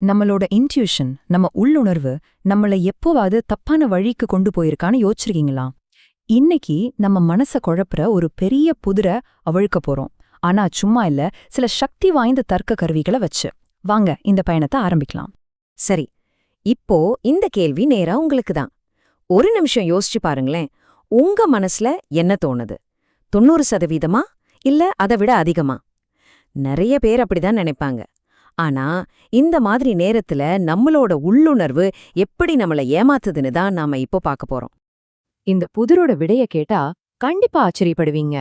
நம்மளோட இன்ட்யூஷன், நம்ம உள்ளுணர்வு நம்மள எப்போவாது தப்பான வழிக்கு கொண்டு போயிருக்கான்னு யோசிச்சிருக்கீங்களா? இன்னைக்கு நம்ம மனச குழப்புற ஒரு பெரிய புதிர அவிழ்க்க போறோம். ஆனா சும்மா இல்ல, சில சக்தி வாய்ந்த தர்க்க கருவிகளை வச்சு. வாங்க இந்த பயணத்தை ஆரம்பிக்கலாம். சரி, இப்போ இந்த கேள்வி நேரா உங்களுக்கு தான். ஒரு நிமிஷம் யோசிச்சு பாருங்களேன். உங்க மனசுல என்ன தோணுது? 90% இல்ல அதை விட அதிகமா? நிறைய பேர் அப்படிதான் நினைப்பாங்க. ஆனா இந்த மாதிரி நேரத்துல நம்மளோட உள்ளுணர்வு எப்படி நம்மள ஏமாத்துதுன்னு தான் நாம இப்போ பார்க்க போறோம். இந்த புதிரோட விடைய கேட்டா கண்டிப்பா ஆச்சரியப்படுவீங்க.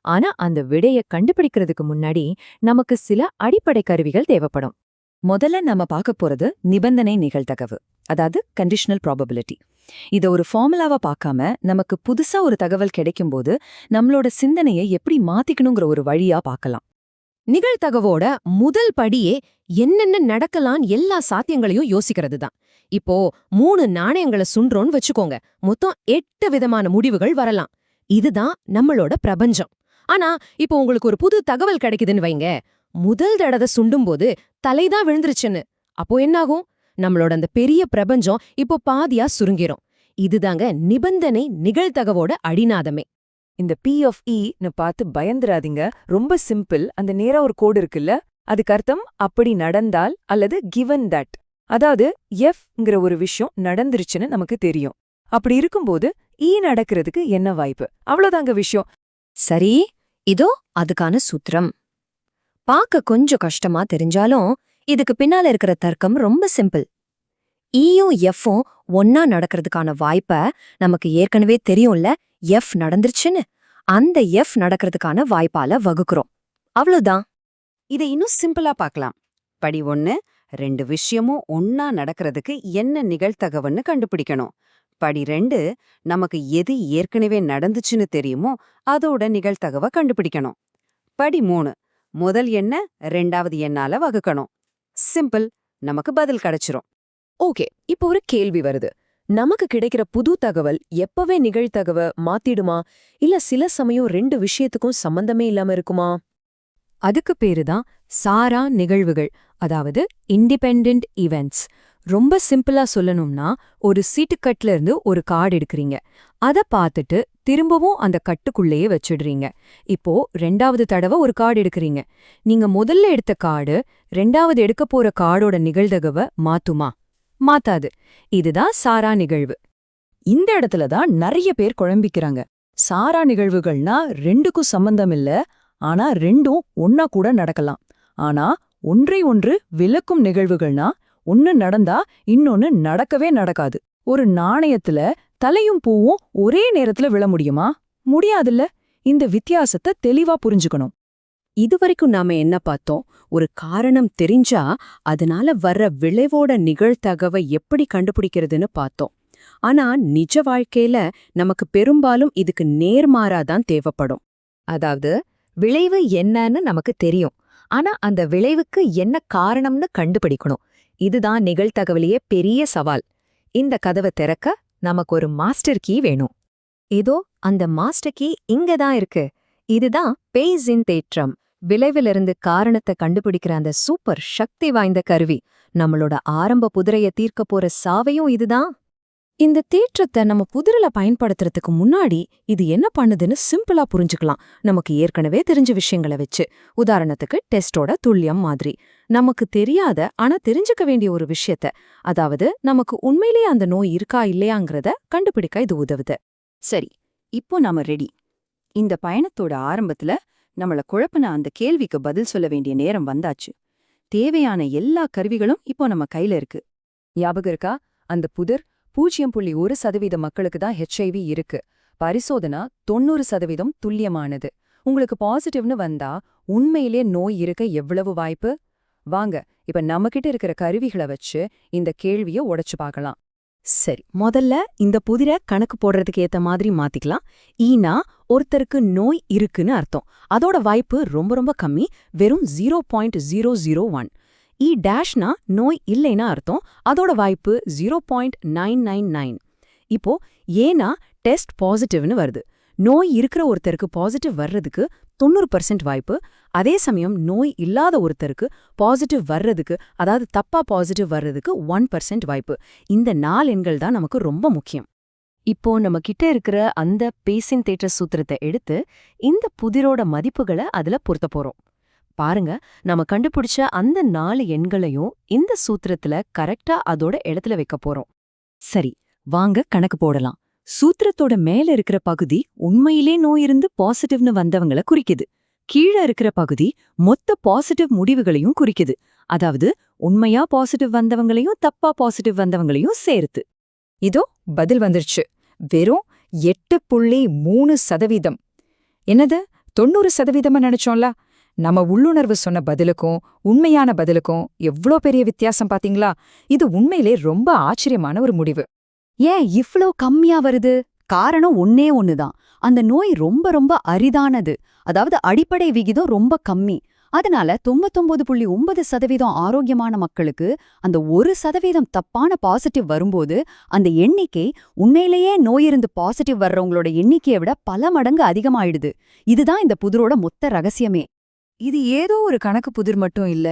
ஆனா அந்த விடைய கண்டுபிடிக்கிறதுக்கு முன்னாடி நமக்கு சில அடிப்படை கருவிகள் தேவைப்படும். முதல்ல நம்ம பார்க்க போறது நிபந்தனை நிகழ்தகவு, அதாவது கண்டிஷனல் ப்ராபபிலிட்டி. இத ஒரு ஃபார்முலாவா பார்க்காம நமக்கு புதுசா ஒரு தகவல் கிடைக்கும்போது நம்மளோட சிந்தனையை எப்படி மாத்திக்கணுங்கிற ஒரு வழியா பார்க்கலாம். நிகழ்தகவோட முதல் படியே என்னென்ன நடக்கலாம் எல்லா சாத்தியங்களையும் யோசிக்கிறது தான். இப்போ 3 நாணயங்களை சுன்றோன்னு வச்சுக்கோங்க, மொத்தம் 8 விதமான முடிவுகள் வரலாம். இதுதான் நம்மளோட பிரபஞ்சம். ஆனா இப்போ உங்களுக்கு ஒரு புது தகவல் கிடைக்குதுன்னு வைங்க, முதல் தடவை சுண்டும்போது தலைதான் விழுந்துருச்சுன்னு. அப்போ என்னாகும்? நம்மளோட அந்த பெரிய பிரபஞ்சம் இப்போ பாதியா சுருங்கிரும். இதுதாங்க நிபந்தனை நிகழ்தகவோட அடிநாதமே. இந்த P(E)ன்னு பார்த்து பயந்துராதீங்க. ரொம்ப சிம்பிள். அந்த நேரா ஒரு கோடு இருக்குல்ல, அதுக்கு அர்த்தம் அப்படி நடந்தால் அல்லது கிவன் தட். அதாவது Fங்கிற ஒரு விஷயம் நடந்துருச்சுன்னு நமக்கு தெரியும். அப்படி இருக்கும்போது E நடக்கிறதுக்கு என்ன வாய்ப்பு? அவ்வளோதாங்க விஷயம். சரி, இதோ அதுக்கான சூத்திரம். பார்க்க கொஞ்சம் கஷ்டமா தெரிஞ்சாலும் இதுக்கு பின்னால இருக்கிற தர்க்கம் ரொம்ப சிம்பிள். ஈயும் எஃப்பும் ஒன்னா நடக்கிறதுக்கான வாய்ப்ப நமக்கு ஏற்கனவே தெரியும்ல, எஃப் நடந்துருச்சுன்னு. அந்த எஃப் நடக்கிறதுக்கான வாய்ப்பால வகுக்கிறோம். அவ்வளவுதான். இதை இன்னும் சிம்பிளா பார்க்கலாம். படி 1, 2 விஷயமும் ஒன்னா நடக்கிறதுக்கு என்ன நிகழ்தகவுன்னு கண்டுபிடிக்கணும். படி 2, நமக்கு எது ஏற்கனவே நடந்துச்சுன்னு தெரியுமோ அதோட நிகழ்தகவை கண்டுபிடிக்கணும். படி 3, முதல் எண்ண 2வது எண்ணால வகுக்கணும். சிம்பிள், நமக்கு பதில் கிடைச்சிரும். ஓகே, இப்போ ஒரு கேள்வி வருது. நமக்கு கிடைக்கிற புது தகவல் எப்பவே நிகழ்தகவ மாத்திடுமா, இல்ல சில சமயம் 2 விஷயத்துக்கும் சம்பந்தமே இல்லாம இருக்குமா? அதுக்கு பேருதான் சாரா நிகழ்வுகள், அதாவது இண்டிபெண்டன்ட் ஈவெண்ட்ஸ். ரொம்ப சிம்பிளா சொல்லணும்னா, ஒரு சீட்டுக்கட்டுல இருந்து ஒரு கார்டு எடுக்கிறீங்க. அத பார்த்துட்டு திரும்பவும் அந்த கட்டுக்குள்ளேயே வச்சிடுறீங்க. இப்போ 2வது தடவை ஒரு கார்டு எடுக்கிறீங்க. நீங்க முதல்ல எடுத்த கார்டு 2வது எடுக்க போற கார்டோட நிகழ்தகவ மாத்துமா? மாத்தாது. இதுதான் சாரா நிகழ்வு. இந்த இடத்துல தான் நிறைய பேர் குழம்பிக்கிறாங்க. சாரா நிகழ்வுகள்னா 2க்கும் சம்பந்தம் இல்ல, ஆனா 2ம் ஒன்னா கூட நடக்கலாம். ஆனா ஒன்றை ஒன்று விலக்கும் நிகழ்வுகள்னா, ஒன்னு நடந்தா இன்னொன்னு நடக்கவே நடக்காது. ஒரு நாணயத்துல தலையும் பூவும் ஒரே நேரத்துல விழ முடியுமா? முடியாதுல்ல. இந்த வித்தியாசத்தை தெளிவா புரிஞ்சுக்கணும். இதுவரைக்கும் நாம என்ன பார்த்தோம்? ஒரு காரணம் தெரிஞ்சா அதனால வர்ற விளைவோட நிகழ்தகவை எப்படி கண்டுபிடிக்கிறதுன்னு பார்த்தோம். ஆனா நிஜ வாழ்க்கையில நமக்கு பெரும்பாலும் இதுக்கு நேர்மாறாதான் தேவைப்படும். அதாவது விளைவு என்னன்னு நமக்கு தெரியும், ஆனா அந்த விளைவுக்கு என்ன காரணம்னு கண்டுபிடிக்கணும். இதுதான் நிகழ்தகவிலேயே பெரிய சவால். இந்த கதவை திறக்க நமக்கு ஒரு மாஸ்டர் கீ வேணும். இதோ அந்த மாஸ்டர் கீ இங்கதான் இருக்கு. இதுதான் பேய்ஸின் தேற்றம். விளைவிலிருந்து காரணத்தை கண்டுபிடிக்கிற அந்த சூப்பர் சக்தி வாய்ந்த கருவி. நம்மளோட ஆரம்ப புதிரைய தீர்க்க போற சாவையும் இதுதான். இந்த தேற்றத்தை நம்ம புதிரில பயன்படுத்துறதுக்கு முன்னாடி இது என்ன பண்ணுதுன்னு சிம்பிளா புரிஞ்சுக்கலாம். நமக்கு ஏற்கனவே தெரிஞ்ச விஷயங்களை வச்சு. உதாரணத்துக்கு டெஸ்டோட துல்லியம் மாதிரி. நமக்கு தெரியாத ஆனா தெரிஞ்சுக்க வேண்டிய ஒரு விஷயத்த, அதாவது நமக்கு உண்மையிலேயே அந்த நோய் இருக்கா இல்லையாங்கிறத கண்டுபிடிக்க இது உதவுது. சரி, இப்போ நாம ரெடி. இந்த பயணத்தோட ஆரம்பத்துல நம்மள குழப்பின அந்த கேள்விக்கு பதில் சொல்ல வேண்டிய நேரம் வந்தாச்சு. தேவையான எல்லா கருவிகளும் இப்போ நம்ம கையில இருக்கு. ஞாபகம் இருக்கா? அந்த புதிர் 0.1% மக்களுக்கு தான் HIV இருக்கு. பரிசோதனை 90% துல்லியமானது. உங்களுக்கு பாசிட்டிவ்னு வந்தா உண்மையிலே நோய் இருக்க எவ்வளவு வாய்ப்பு? வாங்க இப்ப நம்மகிட்ட இருக்கிற கருவிகளை வச்சு இந்த கேள்விய உடைச்சு பார்க்கலாம். சரி, முதல்ல இந்த புதிரை கணக்கு போடுறதுக்கு ஏத்த மாதிரி மாத்திக்கலாம். ஈனா ஒருத்தருக்கு நோய் இருக்குன்னு அர்த்தம். அதோட வாய்ப்பு ரொம்ப ரொம்ப கம்மி, வெறும் 0.001. இ டேஷ்னா நோய் இல்லைன்னா அர்த்தம். அதோட வாய்ப்பு 0.999. இப்போ ஏனா டெஸ்ட் பாசிட்டிவ்னு வருது. நோய் இருக்கிற ஒருத்தருக்கு பாசிட்டிவ் வர்றதுக்கு 90% வாய்ப்பு. அதே சமயம் நோய் இல்லாத ஒருத்தருக்கு பாசிட்டிவ் வர்றதுக்கு, அதாவது தப்பா பாசிட்டிவ் வர்றதுக்கு 1% வாய்ப்பு. இந்த 4 எண்கள் தான் நமக்கு ரொம்ப முக்கியம். இப்போ நம்ம கிட்ட இருக்கிற அந்த பேசின் தேற்ற சூத்திரத்தை எடுத்து இந்த புதிரோட மதிப்புகளை அதுல பொருத்த போறோம். பாருங்க, நம்ம கண்டுபிடிச்ச அந்த 4 எண்களையும் இந்த சூத்திரத்துல கரெக்டா அதோட இடத்துல வைக்க போறோம். சரி, வாங்க கணக்கு போடலாம். சூத்திரத்தோட மேல இருக்கிற பகுதி உண்மையிலே நோய் இருந்து பாசிட்டிவ்னு வந்தவங்கள குறிக்குது. கீழே இருக்கிற பகுதி மொத்த பாசிட்டிவ் முடிவுகளையும் குறிக்குது. அதாவது உண்மையா பாசிட்டிவ் வந்தவங்களையும் தப்பா பாசிட்டிவ் வந்தவங்களையும் சேர்த்து. இதோ பதில் வந்துருச்சு. வெறும் 8.3%. என்னது 90% நினைச்சோம்ல? நம்ம உள்ளுணர்வு சொன்ன பதிலுக்கும் உண்மையான பதிலுக்கும் எவ்ளோ பெரிய வித்தியாசம் பாத்தீங்களா? இது உண்மையிலே ரொம்ப ஆச்சரியமான ஒரு முடிவு. ஏன் இவ்ளோ கம்மியா வருது? காரணம் ஒன்னே ஒண்ணுதான். அந்த நோய் ரொம்ப ரொம்ப அரிதானது. அதாவது அடிப்படை விகிதம் ரொம்ப கம்மி. அதனால 99.9% ஆரோக்கியமான மக்களுக்கு அந்த 1% தப்பான பாசிட்டிவ் வரும்போது அந்த எண்ணிக்கை உண்மையிலேயே நோயிருந்து பாசிட்டிவ் வர்றவங்களோட எண்ணிக்கையை விட பல மடங்கு அதிகமாயிடுது. இதுதான் இந்த புதிரோட மொத்த ரகசியமே. இது ஏதோ ஒரு கணக்கு புதிர் மட்டும் இல்ல.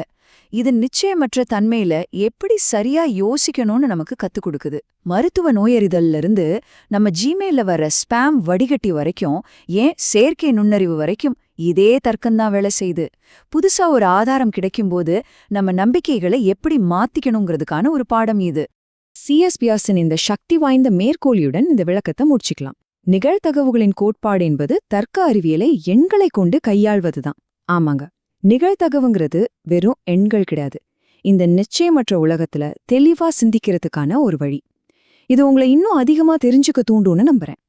இது நிச்சயமற்ற தன்மையில எப்படி சரியா யோசிக்கணும்னு நமக்கு கத்துக் கொடுக்குது. மருத்துவ நோயறிதல்ல இருந்து நம்ம ஜிமெயில்ல வர ஸ்பாம் வடிகட்டி வரைக்கும், ஏன் செயற்கை நுண்ணறிவு வரைக்கும் இதே தர்க்கம்தான் வேலை செய்யுது. புதுசா ஒரு ஆதாரம் கிடைக்கும்போது நம்ம நம்பிக்கைகளை எப்படி மாத்திக்கணுங்கிறதுக்கான ஒரு பாடம் இது. C.S. பியாஸின் இந்த சக்தி வாய்ந்த மேற்கோளியுடன் இந்த விளக்கத்தை முடிச்சுக்கலாம். நிகழ்தகவுகளின் கோட்பாடு என்பது தர்க்க அறிவியலை எண்களை கொண்டு கையாள்வதுதான். ஆமாங்க, நிகழ்தகவுங்கிறது வெறும் எண்கள் கிடையாது. இந்த நிச்சயமற்ற உலகத்துல தெளிவா சிந்திக்கிறதுக்கான ஒரு வழி. இது உங்களை இன்னும் அதிகமா தெரிஞ்சுக்க தூண்டும்னு நம்புறேன்.